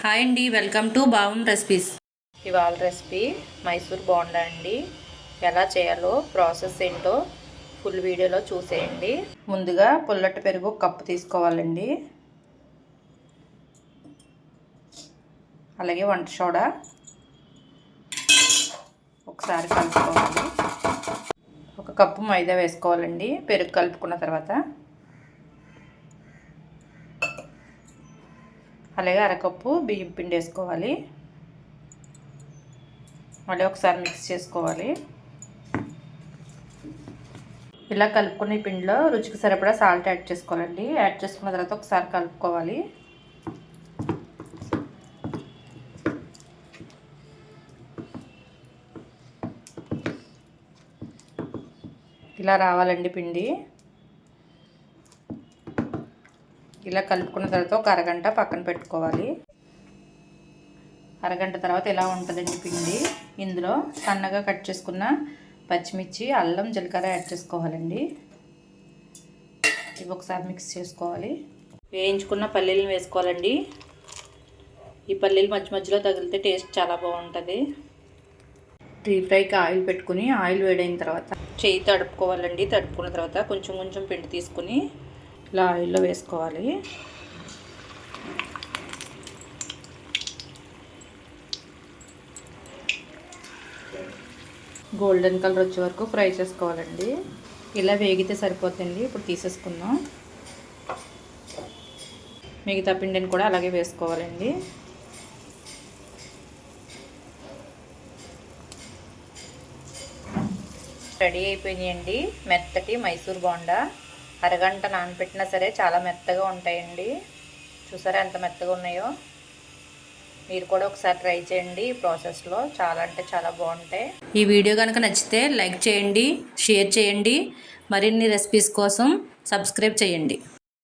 Hi అండి, welcome to బావం recipes. ఇవాళ recipe Mysore bonda అండి. ఎలా చేయాలో ప్రాసెస్ ఏంటో ఫుల్ వీడియోలో చూసేయండి. ముందుగా పుల్లటి పెరుగు కప్పు తీసుకోవాలండి. అలాగే వంట సోడా ఒకసారి కలుపుకోవాలి. ఒక కప్పు మైదా వేసుకోవాలండి పెరుగు కలుపుకున్న తర్వాత. అలాగే అరకప్పు బియ్యం పిండి వేసుకోవాలి. మళ్ళీ ఒకసారి మిక్స్ చేసుకోవాలి. ఇలా కలుపుకునే పిండిలో రుచికి సరిపడా సాల్ట్ యాడ్ చేసుకోవాలండి. యాడ్ చేసుకున్న తర్వాత ఒకసారి కలుపుకోవాలి. ఇలా రావాలండి పిండి. ఇలా కలుపుకున్న తర్వాత ఒక అరగంట పక్కన పెట్టుకోవాలి. అరగంట తర్వాత ఇలా ఉంటుందండి పిండి. ఇందులో సన్నగా కట్ చేసుకున్న పచ్చిమిర్చి, అల్లం, జీలకర్ర యాడ్ చేసుకోవాలండి. ఇవి ఒకసారి మిక్స్ చేసుకోవాలి. వేయించుకున్న పల్లీలను వేసుకోవాలండి. ఈ పల్లీలు మధ్య మధ్యలో తగిలితే టేస్ట్ చాలా బాగుంటుంది. డీప్ ఫ్రైకి ఆయిల్ పెట్టుకుని ఆయిల్ వేడైన తర్వాత చేయి తడుపుకోవాలండి. తడుపుకున్న తర్వాత కొంచెం కొంచెం పిండి తీసుకుని ఇలా ఆయిల్లో వేసుకోవాలి. గోల్డెన్ కలర్ వచ్చే వరకు ఫ్రై చేసుకోవాలండి. ఇలా వేగితే సరిపోతుంది. ఇప్పుడు తీసేసుకుందాం. మిగతా పిండిని కూడా అలాగే వేసుకోవాలండి. రెడీ అయిపోయినాయండి మెత్తటి మైసూర్ బోండా. అరగంట నానబెట్టినా సరే చాలా మెత్తగా ఉంటాయండి. చూసారా ఎంత మెత్తగా ఉన్నాయో. మీరు కూడా ఒకసారి ట్రై చేయండి. ఈ ప్రాసెస్లో చాలా అంటే చాలా బాగుంటాయి. ఈ వీడియో కనుక నచ్చితే లైక్ చేయండి, షేర్ చేయండి. మరిన్ని రెసిపీస్ కోసం సబ్స్క్రైబ్ చేయండి.